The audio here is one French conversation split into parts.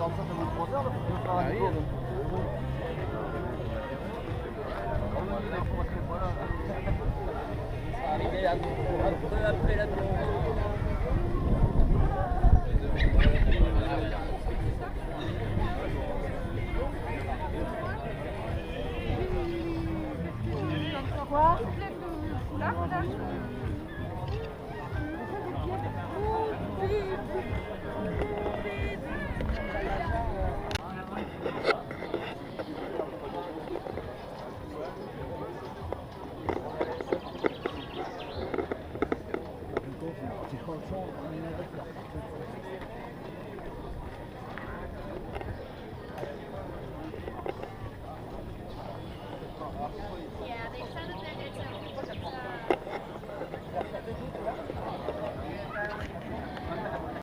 Arrivé un peu après la Quoi?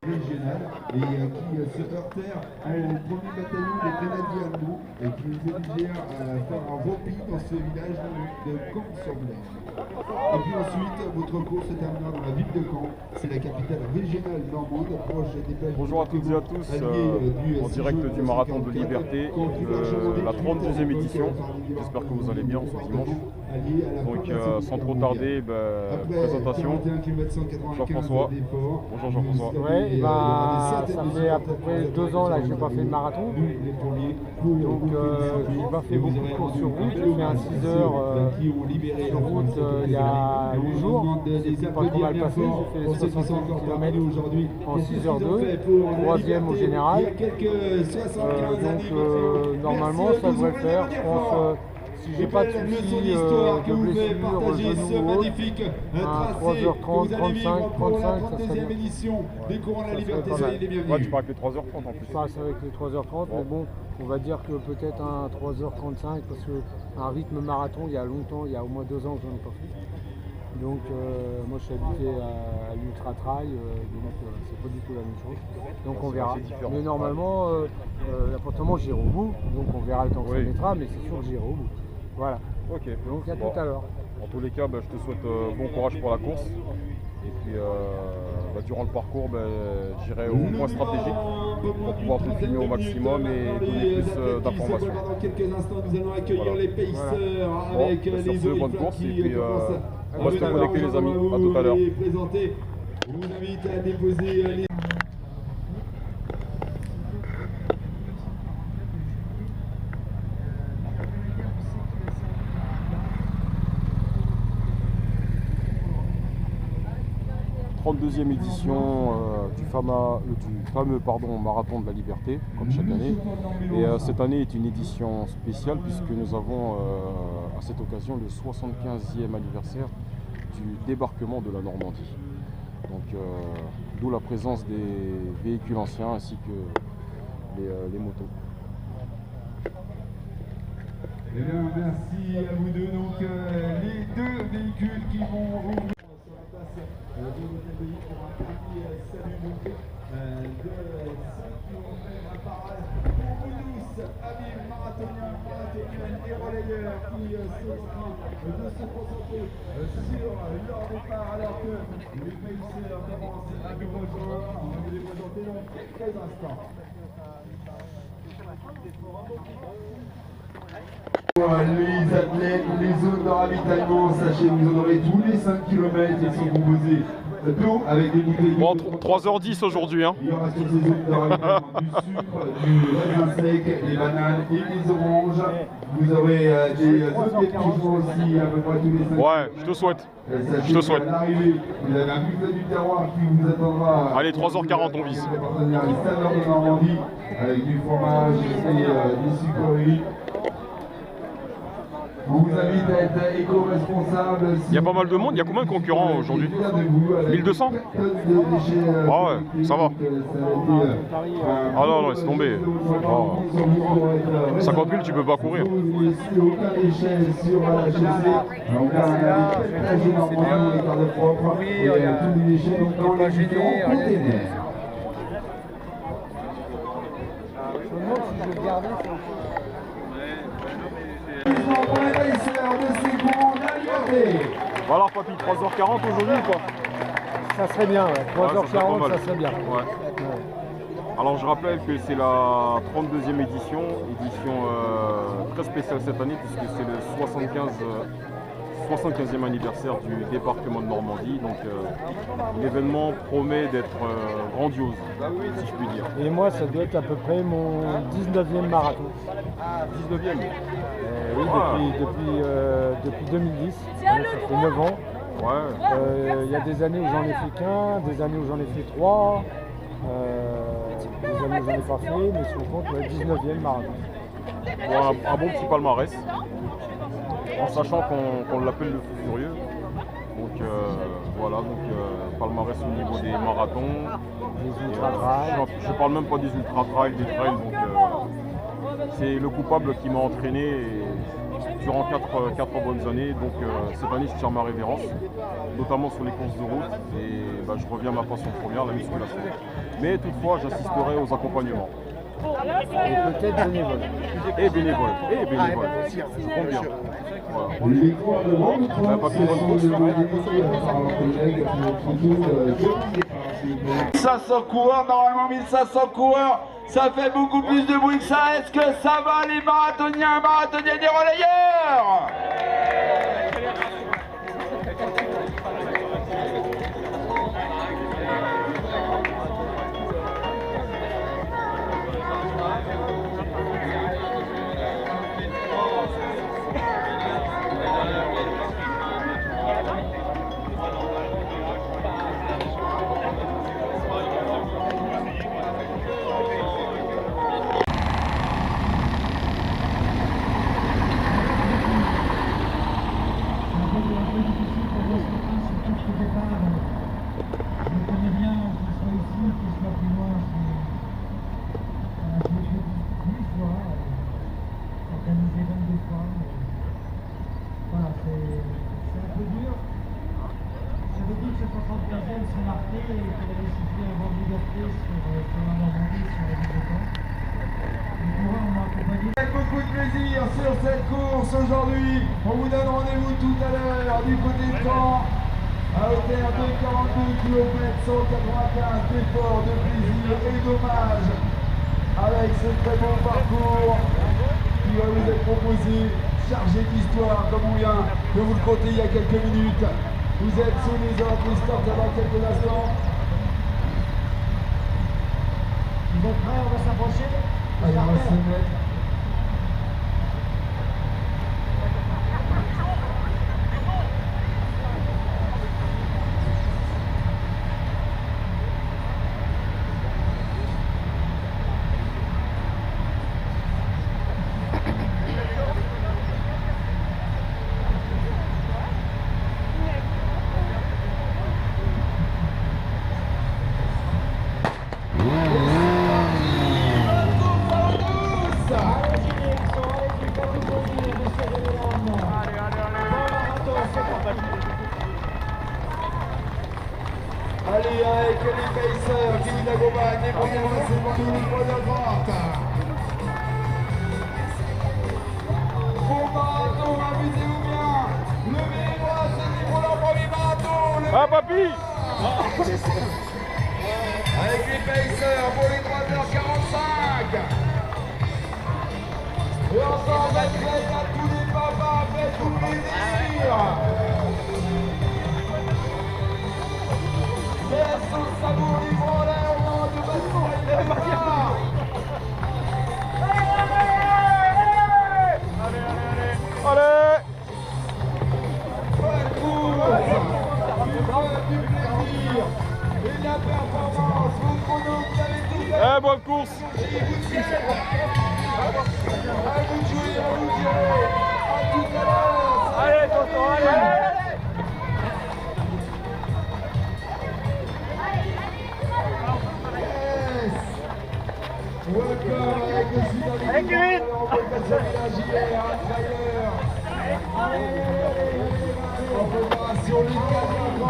Régional et qui se heurtèrent au premier bataillon des grenadiers allemands et qui les obligèrent à faire un repli dans ce village de Caen-sur-Blaine. Et puis ensuite, votre course se terminera dans la ville de Caen, c'est la capitale régionale normande, proche des plages. Bonjour à toutes et à tous, en direct du Marathon de Liberté, la 32e édition. J'espère que vous allez bien ce dimanche. Donc sans trop tarder, présentation. Jean-François. Bonjour Jean-François. Ouais, ça fait à peu près 2 ans là, que je n'ai pas fait de marathon. Donc je n'ai pas fait beaucoup de courses sur route. J'ai fait un 6 heures sur route il y a 8 jours. C'est pas trop mal passé. J'ai fait les 68 km en 6h02, 3e au général. Donc normalement ça devrait le faire. Je pense si j'ai pas de soucis de blessure, genou ou autre, 3h30, 35, 35, ça serait bien. Ouais, tu pars avec les 3h30 en plus. Je passe avec les 3h30, mais bon, on va dire que peut-être un 3h35 parce qu'un rythme marathon, il y a longtemps, il y a au moins 2 ans que je n'en ai pas fait. Donc moi je suis habitué à l'ultra trail, donc c'est pas du tout la même chose. Donc on verra. Mais normalement, l'appartement j'irai au bout, donc on verra le temps que ça mettra, mais c'est sûr que j'irai au bout. Voilà. Ok. Donc à tout à l'heure. En tous les cas, je te souhaite bon courage pour la course. Et puis durant le parcours, j'irai au point stratégique pour pouvoir te filmer au maximum et donner plus d'informations. Dans quelques instants, nous allons accueillir les pacers avec les sur ce, bonne course et puis on va se connecter les amis. À tout à l'heure. Je vous invite à déposer les... Deuxième édition du fameux Marathon de la Liberté, comme chaque année. Et cette année est une édition spéciale puisque nous avons à cette occasion le 75e anniversaire du débarquement de la Normandie. Donc d'où la présence des véhicules anciens ainsi que les motos. Eh bien, merci à vous deux. Donc les 2 véhicules qui vont ouvrir de l'hôtel de Lille pour un premier salut de 5 km à Paris pour vous tous, amis marathoniens, marathoniennes et relayeurs qui sont en train de se concentrer sur leur départ alors que les pacers commencent à nous rejoindre. On va vous les présenter dans quelques instants. Les athlètes, les zones de ravitaillement, sachez que vous en aurez tous les 5 km, ils sont composés d'eau avec des bouteilles. Bon, 3h10 aujourd'hui. Hein. Il y aura sur ces zones de ravitaillement du sucre, du raisin sec, des bananes et des oranges. Vous aurez des zones d'épanchement aussi à peu près tous les 5 km. Ouais, je te souhaite. Sachez Je te souhaite. qu'à l'arrivée, vous avez un buffet du terroir qui vous attendra. Allez, 3h40 on vise. Les partenaires des saveurs de Normandie avec du fromage et des sucreries. On vous invite à être éco-responsable. Il y a pas mal de monde, il y a combien de concurrents aujourd'hui? 1200? Ah ouais, ça va. Ah non, laisse tomber. Oh. 50 000, tu peux pas courir. Alors papy, 3h40 aujourd'hui ou pas? Ça serait bien, ouais. 3h40, ouais, ça serait bien. Ouais. Alors je rappelle que c'est la 32e édition très spéciale cette année puisque c'est le 75e anniversaire du débarquement de Normandie. Donc l'événement promet d'être grandiose, si je puis dire. Et moi, ça doit être à peu près mon 19e marathon. 19e Oui, depuis 2010, ça fait 9 ans. Ouais. Il y a des années où j'en ai fait qu'un, des années où j'en ai fait 3, des années où j'en ai pas fait, mais si on compte, 19e marathon. Bon, un bon petit palmarès, en sachant qu'on l'appelle le fou furieux. Donc voilà, palmarès au niveau des marathons, des ultra-trails. Je parle même pas des ultra-trails, des trails, donc voilà. C'est le coupable qui m'a entraîné durant 4 bonnes années, donc cette année je tire ma révérence, notamment sur les courses de route, et je reviens à ma passion première, la musculation. Mais toutefois j'assisterai aux accompagnements. Et peut-être bénévole. Et bénévole, je compte bien. Voilà. Les victoires de Grande Croix, Pas plus ce bonne sont course. de bénéficier par leur collègue qui 1500 coureurs, normalement 1500 coureurs, ça fait beaucoup plus de bruit que ça. Est-ce que ça va les marathoniens, marathoniennes et relayeurs? Avec beaucoup de plaisir sur cette course aujourd'hui. On vous donne rendez-vous tout à l'heure du côté de Caen à hauteur de 42 km 195 d'efforts, de plaisir et d'hommage avec ce très bon parcours qui va vous être proposé, chargé d'histoire comme on vient de vous le conter il y a quelques minutes. Vous êtes sous les ordres du start avant quelques instants. Vous êtes prêts? On va s'approcher. Allez, on va se mettre. Allez, avec les pacers qui vous accompagnent, les premiers lancements de première droite. Bon marathon, amusez-vous bien. Levez les bras, c'est pour leur premier marathon. Ah papy! Avec les pacers pour les 3h45. Et encore avec l'aide à tous les papas, faites-vous plaisir. Laisse au sabour libre en l'air au moment de baston et de départ. Allez! Bonne course, du plaisir et de la performance. Vos chronos, vous avez tout fait. Bonne course! À vous de jouer, à vous de gérer. À tout à l'heure. Allez, tonton, allez! Welcome avec le Sud-Américain, Allez, Kevin. on peut passer à la gilet, à l'intérieur. On peut voir sur les 4h30.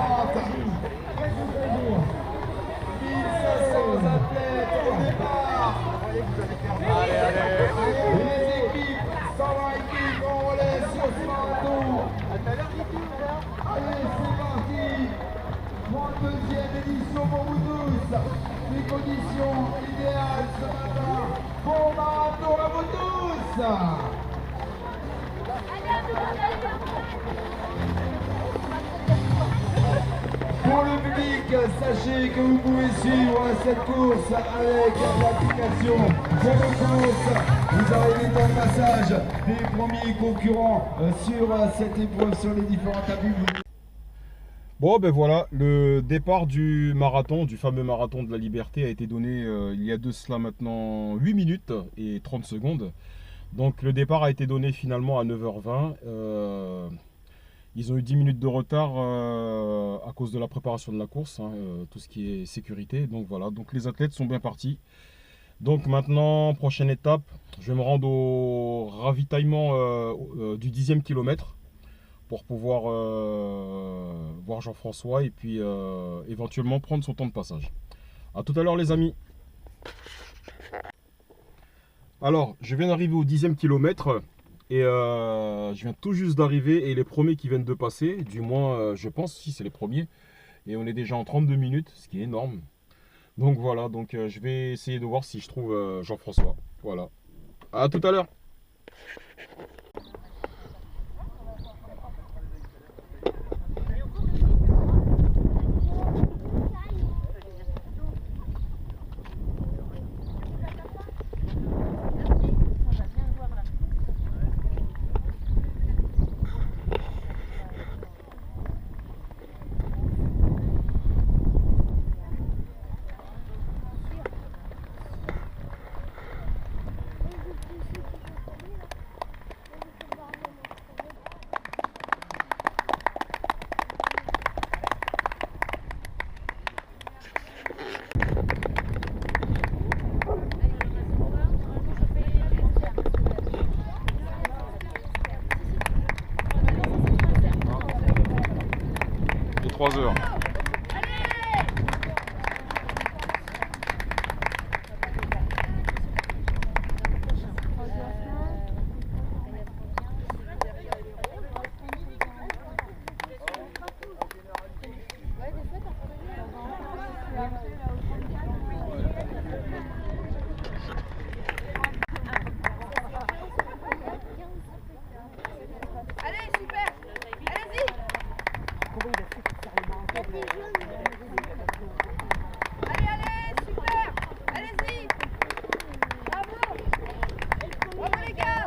1500 athlètes au départ. Les équipes, 120 équipes en relais sur ce marathon. Allez, c'est parti. 32e édition pour vous tous. les conditions idéales ce matin pour marathon à vous tous. Pour le public, sachez que vous pouvez suivre cette course avec l'application Course. Vous aurez les temps de passage des premiers concurrents sur cette épreuve, sur les différents tapis. Bon ben voilà, le départ du marathon, du fameux marathon de la Liberté a été donné il y a de cela maintenant 8 minutes et 30 secondes. Donc le départ a été donné finalement à 9h20. Ils ont eu 10 minutes de retard à cause de la préparation de la course, hein, tout ce qui est sécurité. Donc voilà, donc les athlètes sont bien partis. Donc maintenant, prochaine étape, je vais me rendre au ravitaillement du 10e kilomètre pour pouvoir voir Jean-François et puis éventuellement prendre son temps de passage. A tout à l'heure les amis. Alors, je viens d'arriver au 10e kilomètre. Et je viens tout juste d'arriver et les premiers qui viennent de passer, du moins je pense si c'est les premiers. Et on est déjà en 32 minutes, ce qui est énorme. Donc voilà, donc je vais essayer de voir si je trouve Jean-François. Voilà. À tout à l'heure. Les 3 heures. Allez, super! Allez-y! Allez, allez, super! Allez-y! Bravo! Bravo les gars!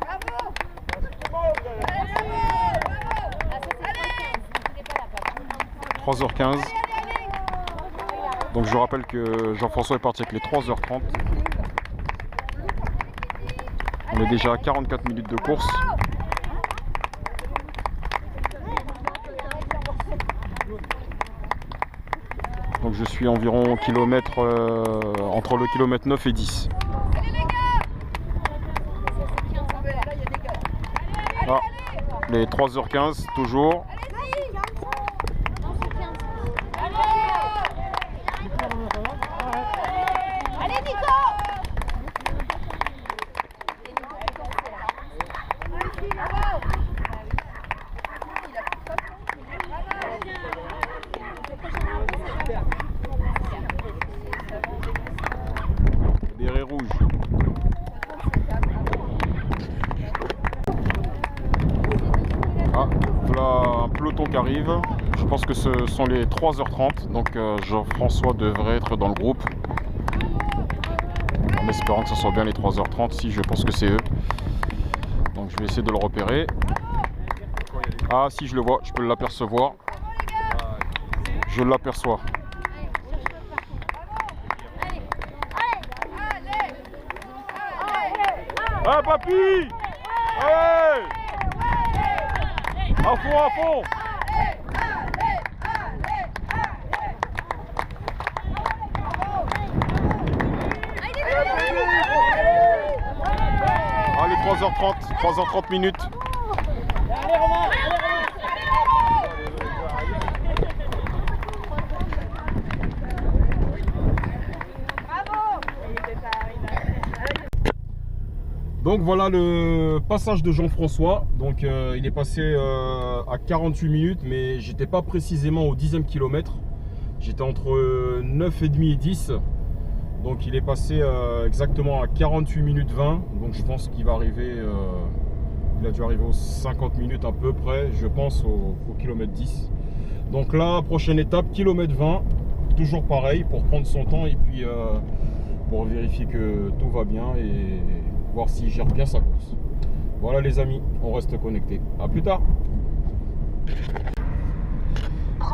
Bravo! Allez, bravo! Allez! 3h15. Donc je rappelle que Jean-François est parti avec les 3h30. On est déjà à 44 minutes de course. Donc je suis environ au kilomètre, entre le kilomètre 9 et 10. Ah, les 3h15 toujours. Allez Nico! Béret rouge. Ah, voilà un peloton qui arrive. Je pense que ce sont les 3h30. Donc Jean-François devrait être dans le groupe. En espérant que ce soit bien les 3h30. Si, je pense que c'est eux. Donc je vais essayer de le repérer. Ah si, je le vois, je peux l'apercevoir. Je l'aperçois. Ah papy! Allez! À fond, à fond! Allez, 3h30, 3h30 minutes. Allez Romain! Donc voilà le passage de Jean-François. Donc il est passé à 48 minutes, mais j'étais pas précisément au 10e kilomètre. J'étais entre 9h30 et 10. Donc il est passé exactement à 48 minutes 20. Donc je pense qu'il va arriver, il a dû arriver aux 50 minutes à peu près, je pense au kilomètre 10. Donc là, prochaine étape, kilomètre 20. Toujours pareil pour prendre son temps et puis pour vérifier que tout va bien et voir s'il gère bien sa course. Voilà les amis, on reste connectés. À plus tard.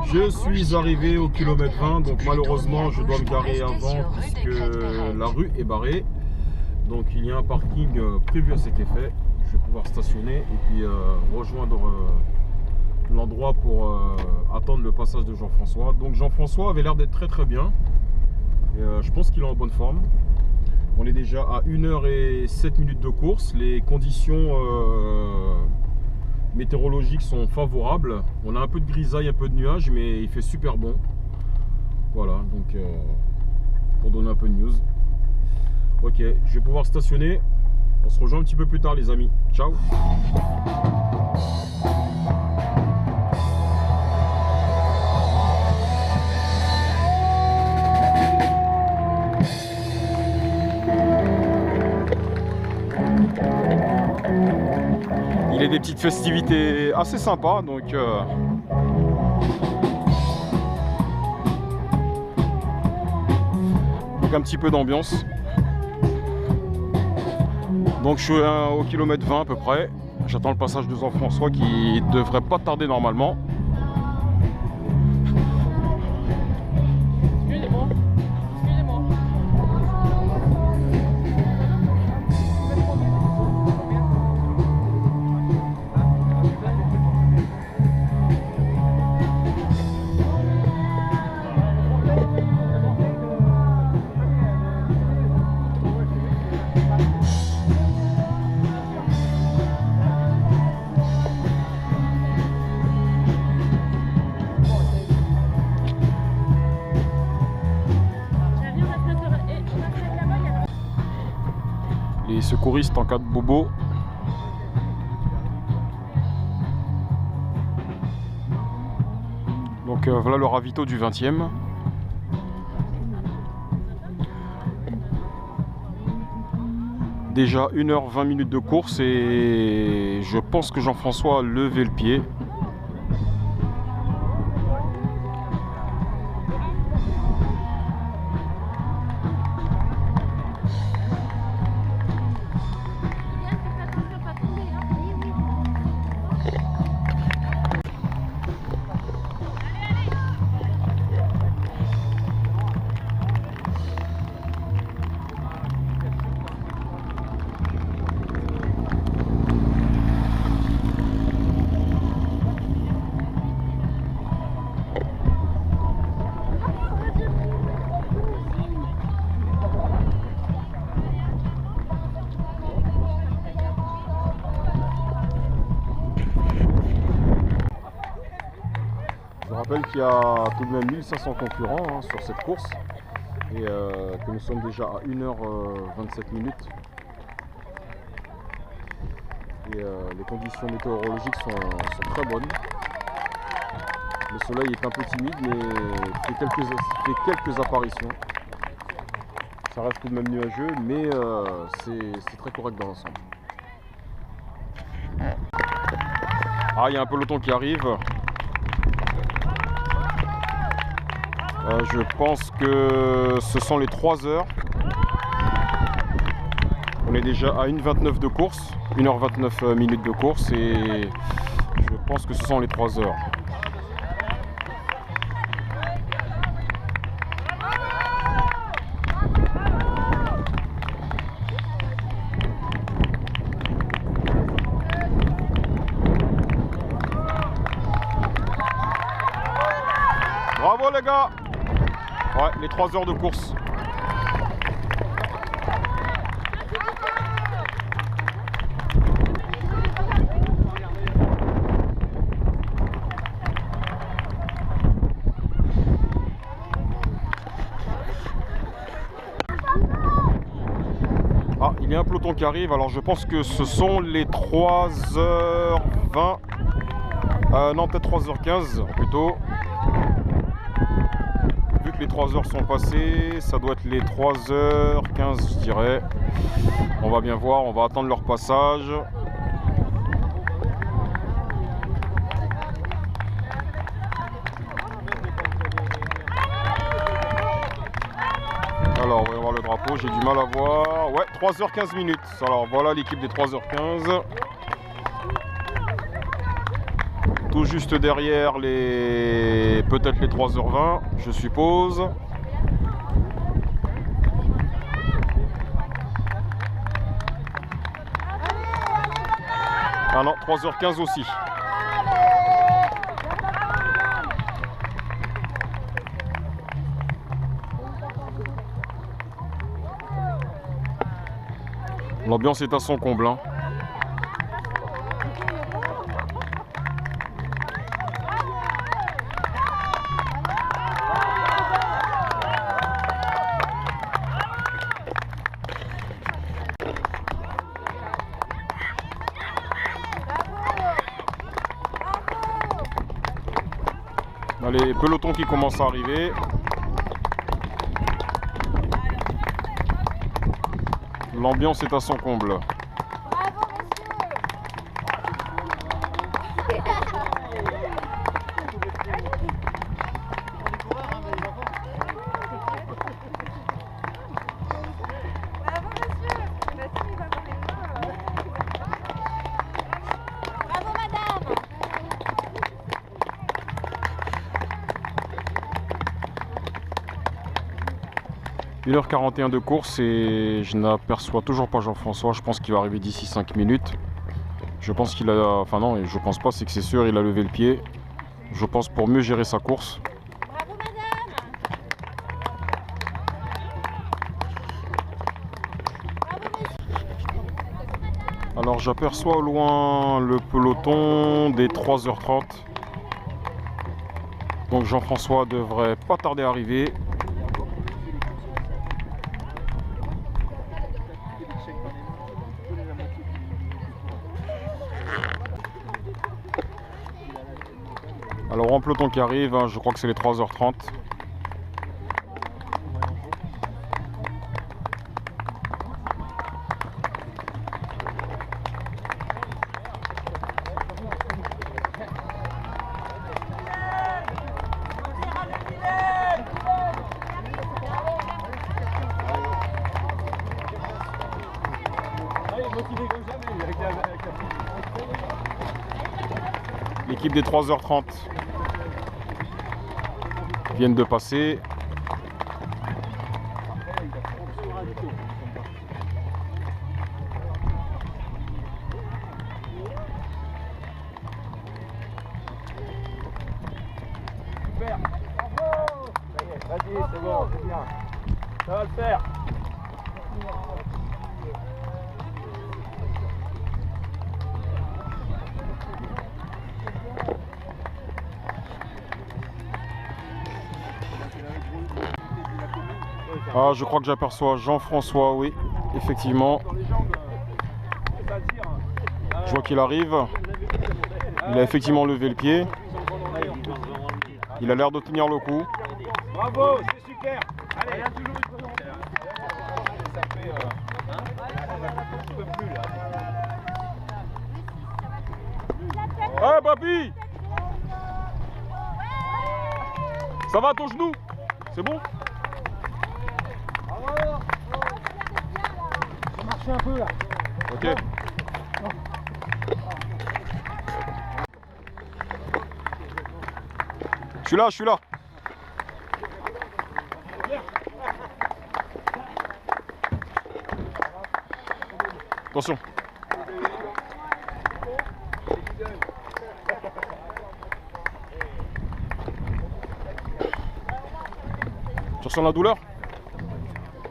Je suis arrivé au kilomètre 20, donc malheureusement je dois me garer avant puisque la rue est barrée. Donc il y a un parking prévu à cet effet. Je vais pouvoir stationner et puis rejoindre l'endroit pour attendre le passage de Jean-François. Donc Jean-François avait l'air d'être très bien. Et, je pense qu'il est en bonne forme. On est déjà à 1h07 de course. Les conditions météorologiques sont favorables. On a un peu de grisaille, un peu de nuages, mais il fait super bon. Voilà, donc pour donner un peu de news. Ok, je vais pouvoir stationner. On se rejoint un petit peu plus tard les amis. Ciao. Il y a des petites festivités assez sympas, donc un petit peu d'ambiance. Donc je suis au kilomètre 20 à peu près. J'attends le passage de Jean-François qui devrait pas tarder normalement. Excusez-moi. Excusez-moi. Les secouristes en cas de bobo. Donc voilà le ravito du 20e. Déjà 1h20 de course et je pense que Jean-François a levé le pied. Je rappelle qu'il y a tout de même 1500 concurrents hein, sur cette course et que nous sommes déjà à 1h27 minutes. Et les conditions météorologiques sont très bonnes. Le soleil est un peu timide mais fait quelques apparitions. Ça reste tout de même nuageux mais c'est très correct dans l'ensemble. Ah, il y a un peloton qui arrive. Je pense que ce sont les 3 heures. On est déjà à 1h29 de course, 1h29 minutes de course et je pense que ce sont les 3 heures. Bravo les gars! Ouais, les 3 heures de course. Ah, il y a un peloton qui arrive, alors je pense que ce sont les 3h20. Non, peut-être 3h15 plutôt. les 3 heures sont passées. Ça doit être les 3h15 je dirais. On va bien voir, on va attendre leur passage. Alors, on va voir le drapeau, j'ai du mal à voir. Ouais, 3h15 minutes. Alors, voilà l'équipe des 3h15. Tout juste derrière les... peut-être les 3h20, je suppose. Ah non, 3h15 aussi. L'ambiance est à son comble, hein. Les pelotons qui commencent à arriver. L'ambiance est à son comble. Bravo, bravo, madame. 1h41 de course et je n'aperçois toujours pas Jean-François. Je pense qu'il va arriver d'ici 5 minutes. Je pense qu'il a... Enfin non, je pense pas, c'est que c'est sûr, il a levé le pied. Je pense pour mieux gérer sa course. Bravo, madame. Bravo, monsieur. Alors j'aperçois au loin le peloton des 3h30. Donc Jean-François devrait pas tarder à arriver. Alors en peloton qui arrive, hein, je crois que c'est les 3h30. L'équipe des 3h30 viennent de passer. Super. Bravo. Vas-y, c'est bon, c'est bien. Ça va le faire. Ah, je crois que j'aperçois Jean-François, oui, effectivement. Je vois qu'il arrive. Il a effectivement levé le pied. Il a l'air de tenir le coup. Bravo, c'est super. Allez, Ouais, papy! Ça va ton genou? C'est bon? Ça marchait un peu là. Ok. Je suis là, je suis là. Attention. Tu ressens la douleur?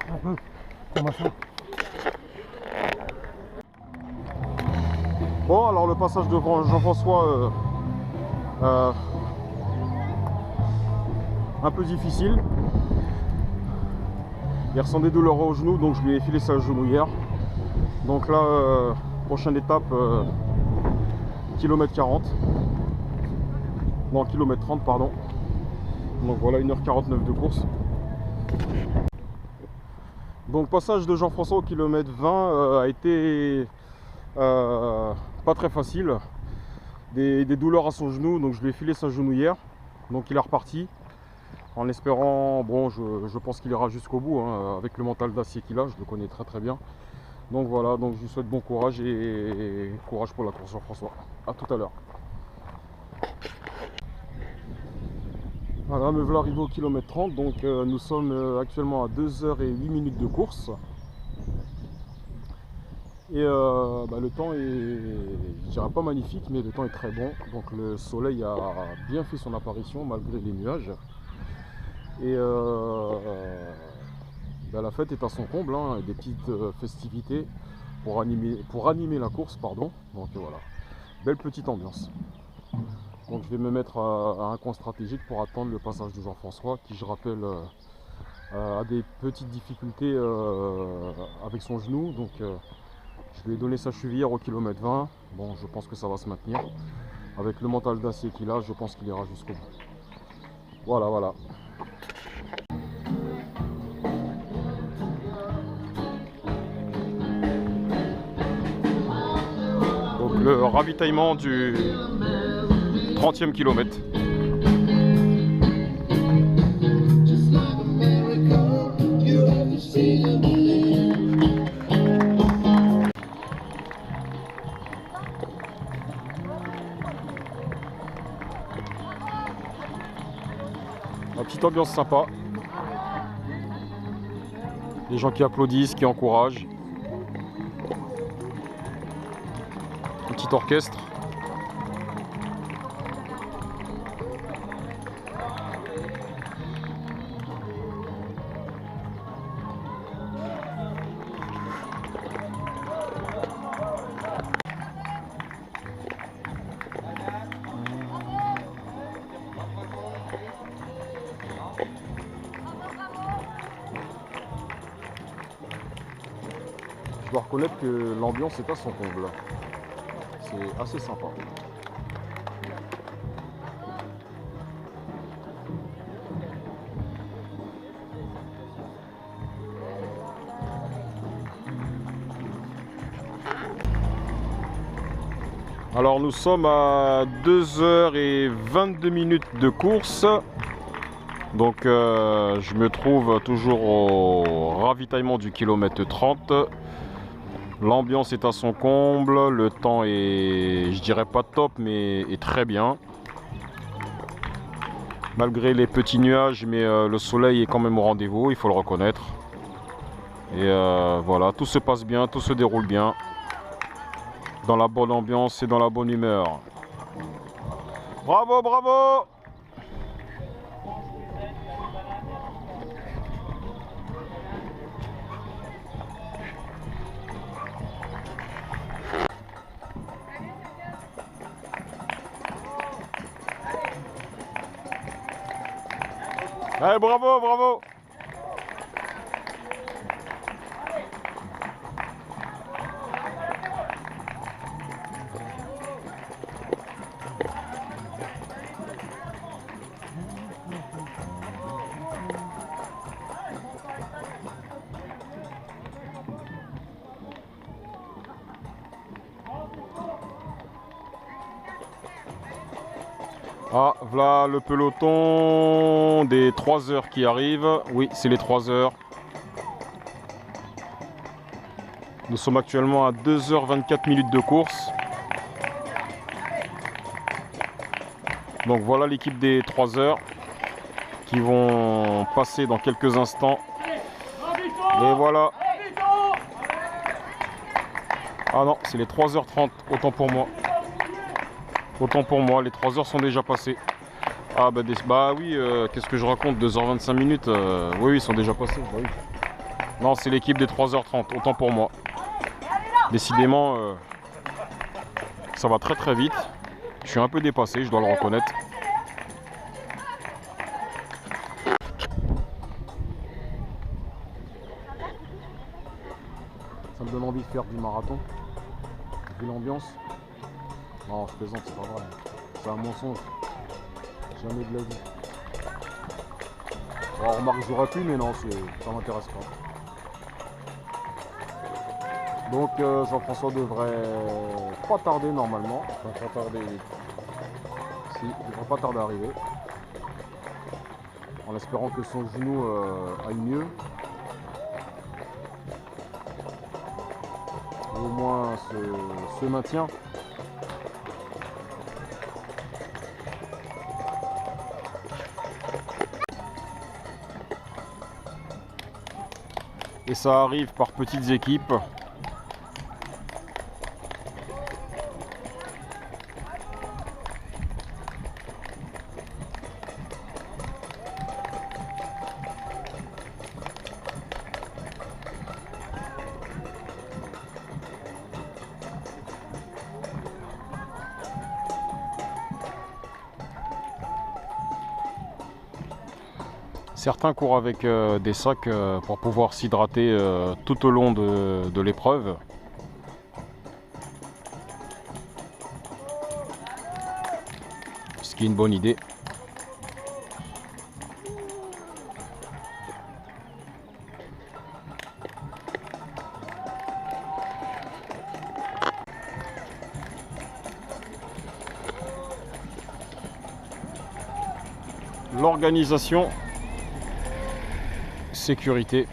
Un peu. Comment ça? Bon, alors le passage de Jean-François, un peu difficile. Il ressent des douleurs au genou, donc je lui ai filé sa genouillère. Donc là, prochaine étape, kilomètre 40. Non, kilomètre 30, pardon. Donc voilà, 1h49 de course. Donc passage de Jean-François au kilomètre 20 a été pas très facile. Des douleurs à son genou, donc je lui ai filé sa genouillère. Donc il est reparti en espérant, bon je pense qu'il ira jusqu'au bout hein, avec le mental d'acier qu'il a, je le connais très très bien. Donc voilà, donc je lui souhaite bon courage et courage pour la course Jean-François. A tout à l'heure. Voilà, me voilà arrivé au kilomètre 30, donc nous sommes actuellement à 2h08 de course. Et le temps est, je dirais pas magnifique, mais le temps est très bon. Donc le soleil a bien fait son apparition malgré les nuages. Et la fête est à son comble, hein, des petites festivités pour animer la course, pardon. Donc voilà, belle petite ambiance. Donc je vais me mettre à un coin stratégique pour attendre le passage de Jean-François, qui je rappelle a des petites difficultés avec son genou. Donc je lui ai donné sa chevillère au kilomètre 20. Bon, je pense que ça va se maintenir. Avec le mental d'acier qu'il a, je pense qu'il ira jusqu'au bout. Voilà, voilà. Donc le ravitaillement du 30e kilomètre. Une petite ambiance sympa. Les gens qui applaudissent, qui encouragent. Un petit orchestre. Je dois reconnaître que l'ambiance est à son comble. C'est assez sympa. Alors nous sommes à 2h22 de course. Donc je me trouve toujours au ravitaillement du kilomètre 30. L'ambiance est à son comble, le temps est, je dirais pas top, mais est très bien. Malgré les petits nuages, mais le soleil est quand même au rendez-vous, il faut le reconnaître. Et voilà, tout se passe bien, tout se déroule bien. Dans la bonne ambiance et dans la bonne humeur. Bravo, bravo! Allez, bravo, bravo! Ah, voilà le peloton des 3 heures qui arrive. Oui, c'est les 3 heures. Nous sommes actuellement à 2h24 de course. Donc voilà l'équipe des 3 heures qui vont passer dans quelques instants. Et voilà. Ah non, c'est les 3h30, autant pour moi. Autant pour moi, les 3 heures sont déjà passées. Ah bah oui, qu'est-ce que je raconte, 2h25 oui, ils sont déjà passés. Bah oui. Non, c'est l'équipe des 3h30, autant pour moi. Décidément, ça va très très vite. Je suis un peu dépassé, je dois le reconnaître. Ça me donne envie de faire du marathon, vu l'ambiance. Non, je plaisante, c'est pas vrai. C'est un mensonge. Jamais de la vie. Alors, remarque, j'aurais pu, mais non, ça m'intéresse pas. Donc Jean-François devrait pas tarder normalement. Il devrait pas tarder à arriver. En espérant que son genou aille mieux. Ou au moins se maintient. Et ça arrive par petites équipes. Certains courent avec des sacs pour pouvoir s'hydrater tout au long de l'épreuve. Ce qui est une bonne idée. L'organisation, sécurité.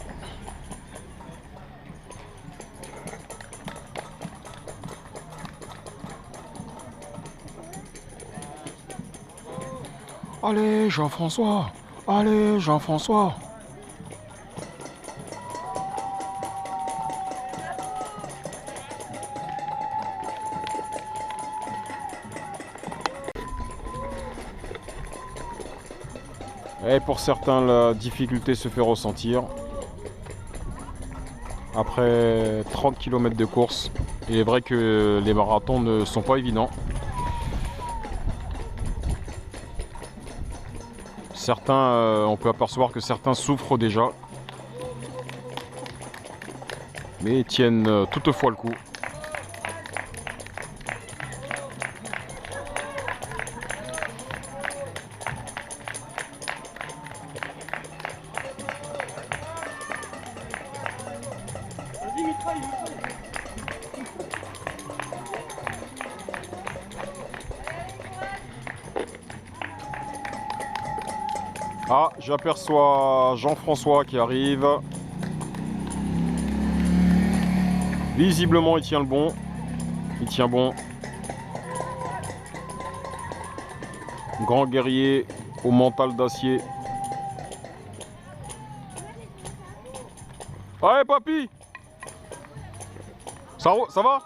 Allez Jean-François, allez Jean-François. Et pour certains, la difficulté se fait ressentir. Après 30 km de course, il est vrai que les marathons ne sont pas évidents. Certains, on peut apercevoir que certains souffrent déjà, mais tiennent toutefois le coup. Ah, j'aperçois Jean-François qui arrive. Visiblement, il tient le bon. Il tient bon. Grand guerrier au mental d'acier. Allez, papy! Ça va?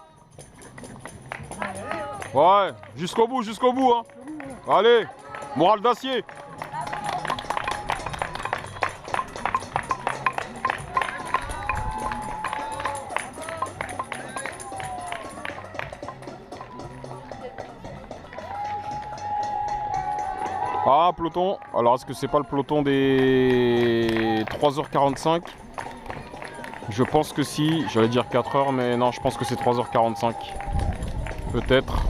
Ouais, jusqu'au bout, hein. Allez, morale d'acier. Ah, peloton. Alors, est-ce que c'est pas le peloton des 3h45? Je pense que si. J'allais dire 4h, mais non, je pense que c'est 3h45. Peut-être.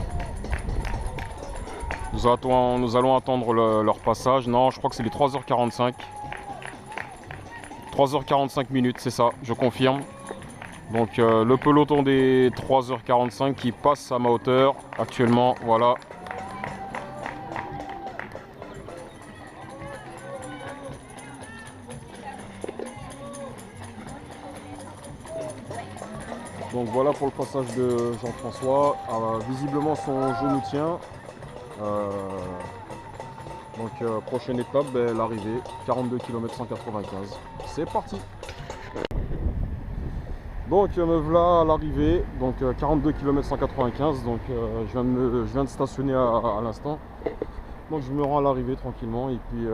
Nous allons attendre leur passage. Non, je crois que c'est les 3h45. 3h45 minutes, c'est ça, je confirme. Donc le peloton des 3h45 qui passe à ma hauteur actuellement, voilà. Donc voilà pour le passage de Jean-François. Visiblement son genou tient. Prochaine étape, l'arrivée, 42 km 195. C'est parti. Donc me voilà à l'arrivée, donc 42 km 195. Donc je viens de stationner à l'instant. Donc je me rends à l'arrivée tranquillement et puis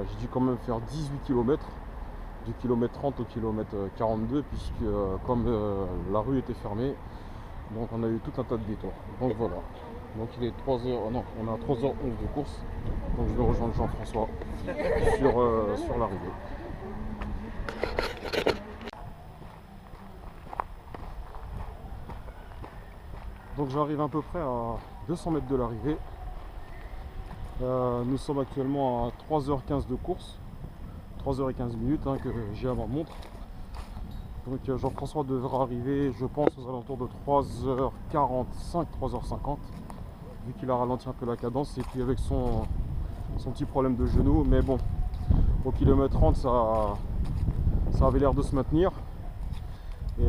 j'ai dû quand même faire 18 km. Du kilomètre 30 au kilomètre 42 puisque comme la rue était fermée, donc on a eu tout un tas de détours. Donc voilà. Donc il est 3h, non, on a 3h11 de course. Donc je vais rejoindre Jean-François sur l'arrivée. Donc j'arrive à peu près à 200 mètres de l'arrivée. Nous sommes actuellement à 3h15 de course. 3h15 hein, que j'ai à ma montre. Donc Jean-François devra arriver, je pense, aux alentours de 3h45, 3h50, vu qu'il a ralenti un peu la cadence et puis avec son petit problème de genou. Mais bon, au kilomètre 30, ça avait l'air de se maintenir. Et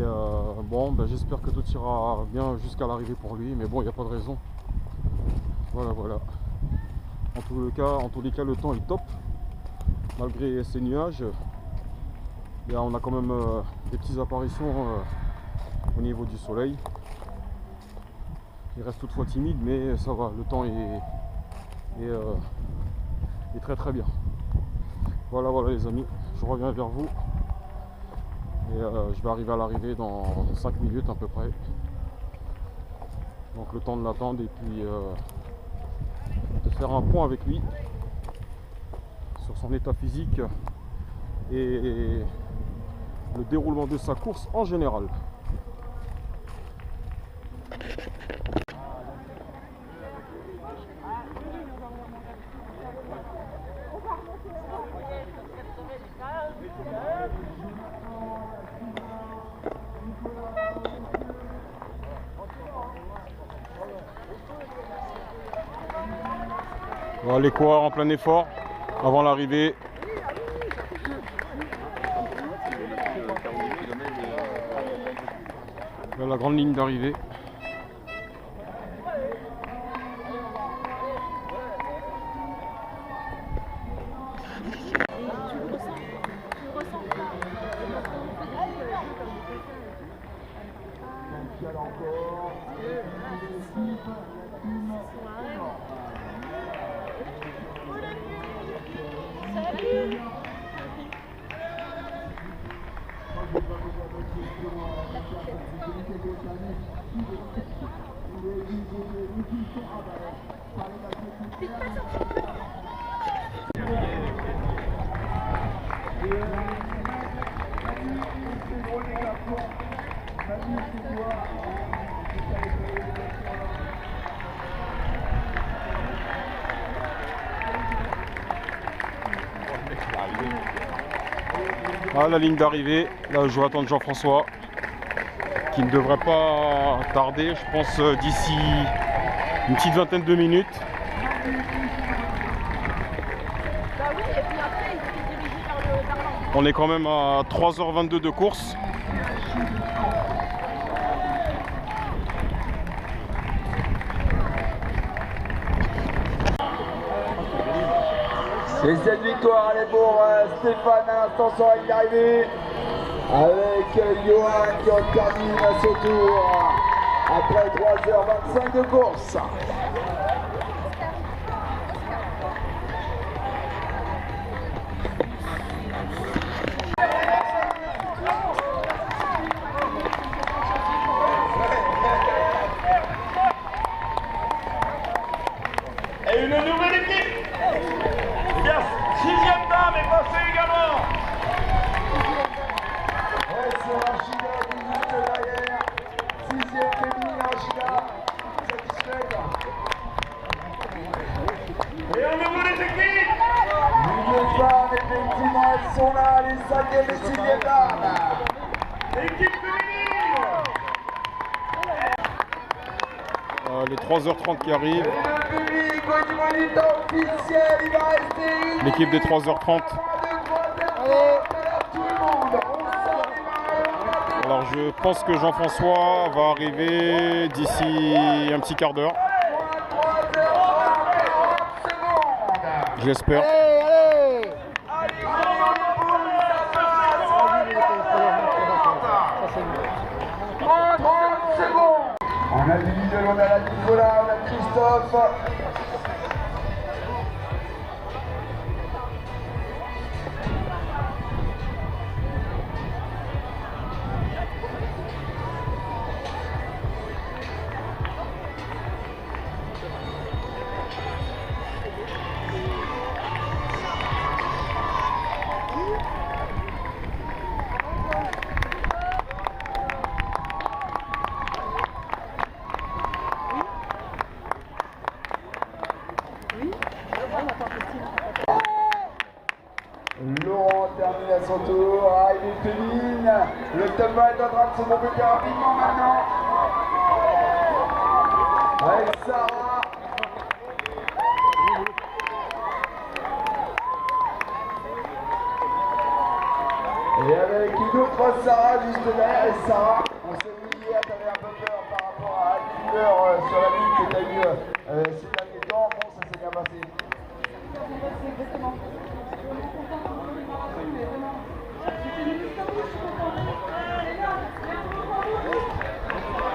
bon, ben, j'espère que tout ira bien jusqu'à l'arrivée pour lui, mais bon, il n'y a pas de raison. Voilà, voilà. En tous les cas, le temps est top, malgré ces nuages. Là, on a quand même des petites apparitions au niveau du soleil. Il reste toutefois timide, mais ça va, le temps est très très bien. Voilà, voilà les amis, je reviens vers vous. Et je vais arriver à l'arrivée dans 5 minutes à peu près. Donc le temps de l'attendre et puis de faire un point avec lui sur son état physique et le déroulement de sa course en général. Voilà, les coureurs en plein effort avant l'arrivée. La grande ligne d'arrivée. Voilà la ligne d'arrivée. Là je vais attendre Jean-François qui ne devrait pas tarder, je pense d'ici une petite vingtaine de minutes. On est quand même à 3h22 de course. Et cette victoire, elle est pour Stéphane à l'instant sur la ligne d'arrivée. Avec Johan qui termine à ce tour après 3h25 de course. Et une nouvelle équipe. Eh bien, 6e dame est passée également. Ouais, c'est Rachida qui est juste derrière. 6e féminine Rachida. Satisfaite. Et on ouvre les équipes. Les femmes, effectivement, elles sont là, les 5e et 6e dames. Équipe féminine. Les 3h30 qui arrivent. Le public au niveau du temps officiel, il va rester une L'équipe des 3h30. Alors je pense que Jean-François va arriver d'ici un petit quart d'heure. Je l'espère. On a divisé, on a la Nicolas, on a Christophe. à son tour. Arrive Féline. Le top 20 est en train de se compléter rapidement maintenant. Avec Sarah. Et avec une autre Sarah juste derrière. Et Sarah, on s'est dit hier, t'avais un peu peur par rapport à Alder sur la ligne que t'as eu ces derniers temps. Bon, ça s'est bien passé.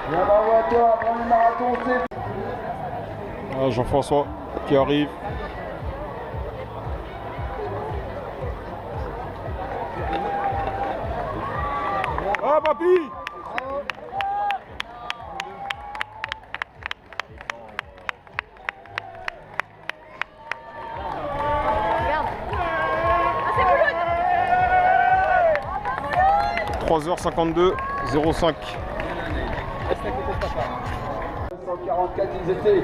Bien, bravo à toi, premier marathon, c'est... Jean-François qui arrive. Ah papy! Regarde. Ah, c'est Boulogne. 3h52, 05. 144, ils étaient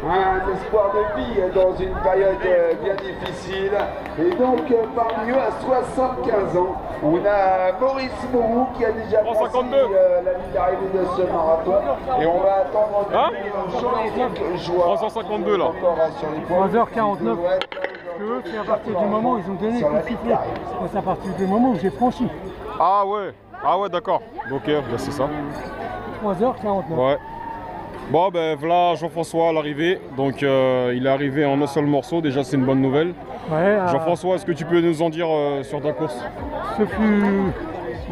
un espoir de vie dans une période bien difficile. Et donc, parmi eux, à 75 ans, on a Maurice Mourou qui a déjà franchi la ligne d'arrivée de ce marathon. Et on va attendre Jean-Luc Joie. 352 là. 3h49. C'est à partir du moment où ils ont donné le coup de sifflet. C'est à partir du moment où j'ai franchi. Ah ouais, d'accord. Ok, ben c'est ça. 3h49. Ouais. Bon ben voilà Jean-François à l'arrivée. Donc il est arrivé en un seul morceau, déjà c'est une bonne nouvelle. Ouais, Jean-François, est-ce que tu peux nous en dire sur ta course? ce fut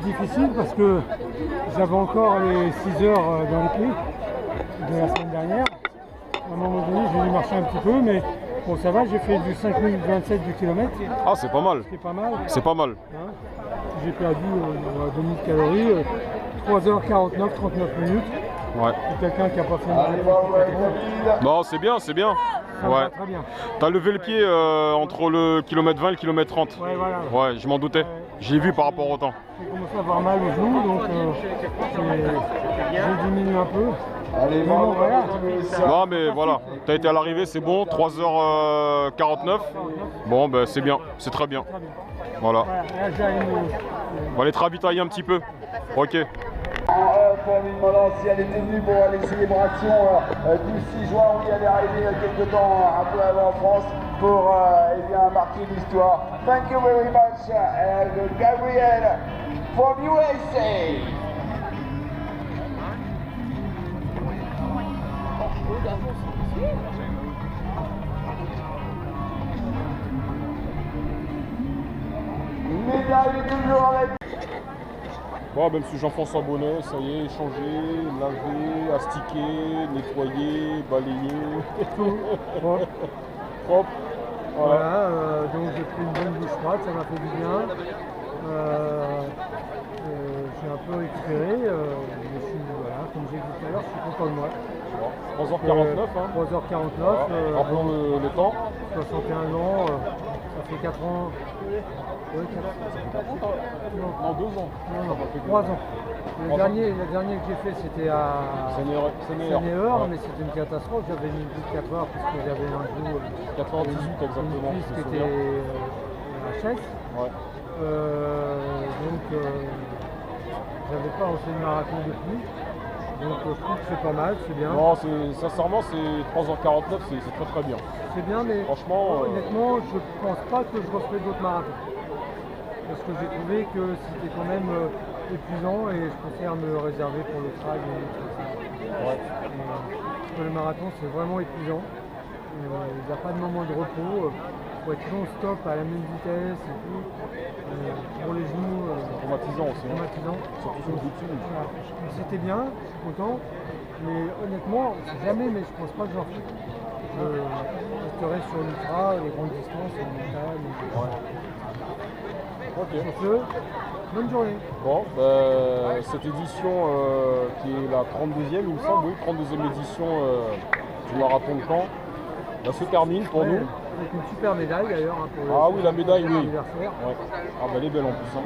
difficile parce que j'avais encore les 6 heures dans les pieds de la semaine dernière. À un moment donné, j'ai dû marcher un petit peu, mais bon, ça va, j'ai fait du 5 minutes 27 du kilomètre. Ah c'est pas mal. C'est pas mal. C'est pas mal. Hein, j'ai perdu 2000 calories, 3h49, 39 minutes. Ouais. C'est quelqu'un qui n'a pas fait Allez, mal. bravo avec David. Non c'est bien, c'est bien. Ça me va Ouais. très bien. T'as levé le pied entre le kilomètre 20 et le kilomètre 30. Ouais, voilà. Ouais, je m'en doutais. J'ai vu par rapport au temps. J'ai commencé à avoir mal aux genoux, donc j'ai diminué un peu. Allez, Mais bon, bravo voilà. à Non mais voilà, t'as été à l'arrivée, c'est bon, 3h49. Bon ben c'est bien, c'est très bien. Très bien. Voilà. Voilà, là, j'ai allé On va aller te ravitailler un petit peu. Ok. pour lui demandant si elle était venue pour les célébrations du 6 juin où il allait arriver quelques temps un peu avant en France pour eh bien, marquer l'histoire. Thank you very much, Gabriel from USA. Médaille toujours avec. Bon, ben monsieur Jean-François Bonnet, ça y est, échangé, lavé, astiqué, nettoyé, balayé. tout. Bon. Hop. Voilà. Voilà, donc j'ai pris une bonne douche froide, ça m'a fait du bien. J'ai un peu récupéré, je suis, voilà, comme j'ai dit tout à l'heure, je suis content de moi. Bon, 3h49, hein. 3h49, Rappelons le temps. 61 ans, ça fait 4 ans. Ouais, 4 ans. Non, 2 ans. Non, 3 ans. Le dernier que j'ai fait, c'était à Sénéor, mais c'était une catastrophe. J'avais mis plus de 4 heures parce que j'avais un genou. 4h18 exactement. Une cuisse qui était HS. Ouais. Donc, j'avais pas lancé le marathon depuis. Donc, je trouve que c'est pas mal, c'est bien. Non, sincèrement, c'est 3h49, c'est très très bien. C'est bien, mais Franchement, honnêtement, je pense pas que je referai d'autres marathons. Parce que j'ai trouvé que c'était quand même épuisant et je préfère me réserver pour le trail et tout ça. Ouais. Parce que le marathon, c'est vraiment épuisant. Il n'y a pas de moment de repos. Il faut être non-stop à la même vitesse et tout. Pour les genoux, Traumatisant aussi. Hein. traumatisant. Surtout sur le bitume. Voilà. C'était bien, je suis content. Mais honnêtement, jamais, mais je pense pas que j'en ferai. Je resterai sur l'ultra, les grandes distances, en montagne. Ok. Sur ce, bonne journée. Bon, cette édition qui est la 32e, il me semble, oui, 32e édition du marathon de Caen, se termine pour nous. Avec une super médaille d'ailleurs. Hein, pour Ah oui, la médaille, oui. anniversaire. Ouais. Ah bah elle est belle en plus. Hein.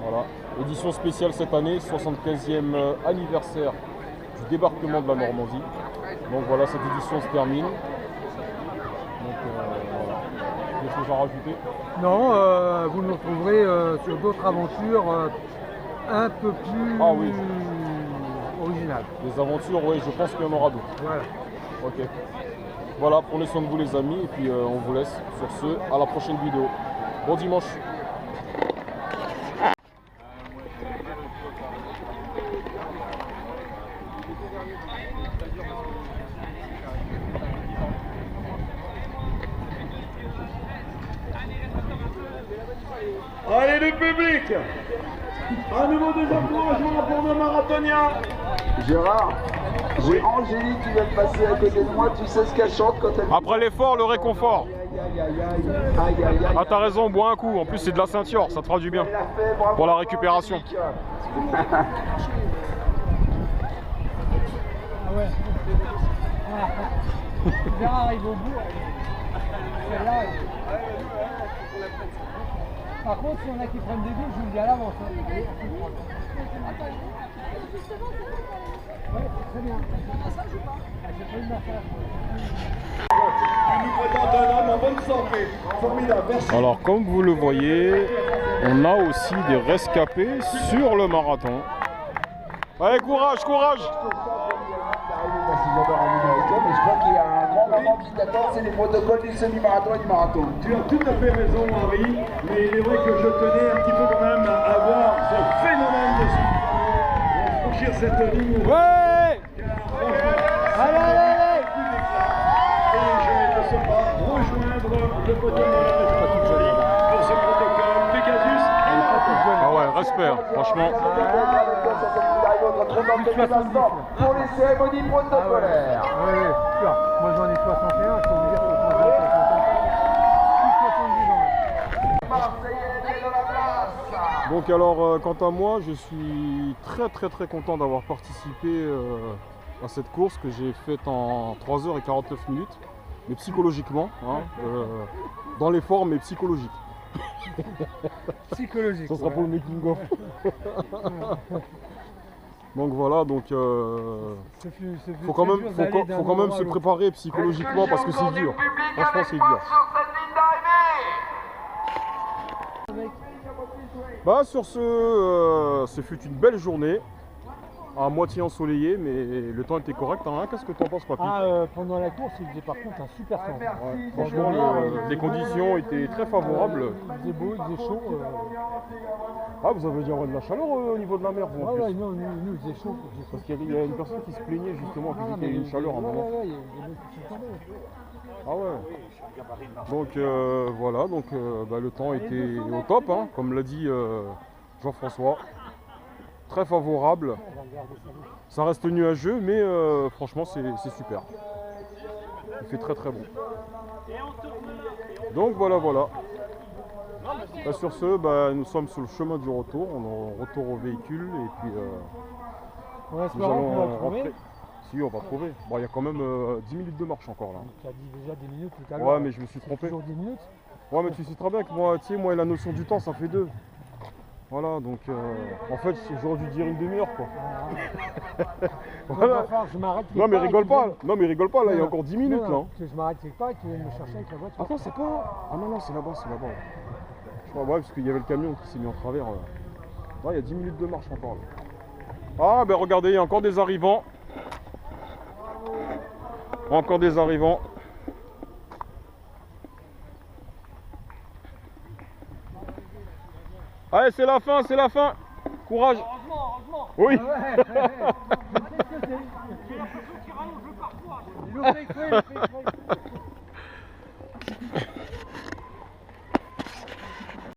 Voilà. Édition spéciale cette année, 75e anniversaire du débarquement de la Normandie. Donc voilà, cette édition se termine. Donc voilà. des choses à rajouter? Non, vous nous retrouverez sur d'autres aventures un peu plus originales. Des aventures, oui, je pense qu'il y en aura d'autres. Voilà. Ok. Voilà, prenez soin de vous les amis et puis on vous laisse sur ce, à la prochaine vidéo. Bon dimanche. Allez le public, un nouveau désencouragement pour nos marathoniens. Gérard, j'ai Angélique qui vient de passer à côté de moi, tu sais ce qu'elle chante quand elle... Après l'effort, le réconfort. Ah t'as raison, bois un coup, en plus c'est de la ceinture, ça te fera du bien pour la récupération. Ah ouais. Gérard arrive au bout. Celle-là. Par contre, si on a qui prennent des douches, je vous le dis à l'avance. Ouais, très bien. J'ai pas eu de l'affaire. Il nous présente un homme en bonne santé. Formidable, merci. Alors comme vous le voyez, on a aussi des rescapés sur le marathon. Allez, courage, courage! Merci, j'adore un avec toi, mais je crois qu'il y a un grand moment qui t'attend, c'est les protocoles du semi-marathon et du marathon. Tu as tout à fait raison, Henri, mais il est vrai que je tenais un petit peu quand même à voir ce phénomène de franchir cette ligne. Ouais! Allez, allez, allez! Et je ne sais pas rejoindre le podium de la République pour ce protocole. Pegasus et Ah ouais, respect, hein, franchement. Pour les cérémonies protocolaires. Oui, sûr. Moi j'en ai 61, je peux vous dire que moi j'en ai 70 ans. Donc alors, quant à moi, je suis très content d'avoir participé à cette course que j'ai faite en 3h49 minutes, mais psychologiquement, hein, dans l'effort mais psychologique. Psychologique. Ça sera pour le making of. Donc voilà, donc faut quand même se préparer psychologiquement parce que c'est dur. Franchement, c'est dur. Bah sur ce fut une belle journée, à moitié ensoleillée, mais le temps était correct. Hein. Qu'est-ce que tu en penses, papy? Pendant la course, il faisait par contre un super temps. Ouais, franchement, les conditions étaient très favorables. Il faisait beau, il faisait chaud. Ah, vous avez dû avoir de la chaleur au niveau de la mer, vous, en plus. Ouais, non, nous, il faisait chaud. Parce qu'il y a une personne qui se plaignait justement qu'il y avait une chaleur à un moment. Ouais, il y a des mecs qui sont tombés. Ah ouais. Donc voilà, donc le temps était au top, hein, comme l'a dit Jean-François. Très favorable. Ça reste nuageux, mais franchement c'est super. Il fait très bon. Donc voilà. Bah, sur ce, nous sommes sur le chemin du retour. On est en retour au véhicule et puis On va se nous allons on va le trouver. rentrer. Si, on va trouver. Bon, il y a quand même 10 minutes de marche encore là. Tu as dit déjà 10 minutes tout à l'heure. Ouais, mais je me suis trompé. Toujours 10 minutes. Ouais, mais tu sais très bien que moi, tu sais, moi, la notion du temps, ça fait 2. Voilà, donc en fait, j'aurais dû dire une demi-heure, quoi. Voilà. Je m'arrête. Non, mais rigole pas. Non, mais rigole pas, là, il y a encore 10 minutes, là. Je m'arrête quelque part et tu viens me chercher avec la voiture. Attends, c'est pas... Ah non, c'est là-bas, Je crois, ouais, parce qu'il y avait le camion qui s'est mis en travers. Là, il y a 10 minutes de marche encore, là. Ah, ben regardez, il y a encore des arrivants. Encore des arrivants. Allez, c'est la fin, Courage. Heureusement. Oui. Ils l'ont fait exprès.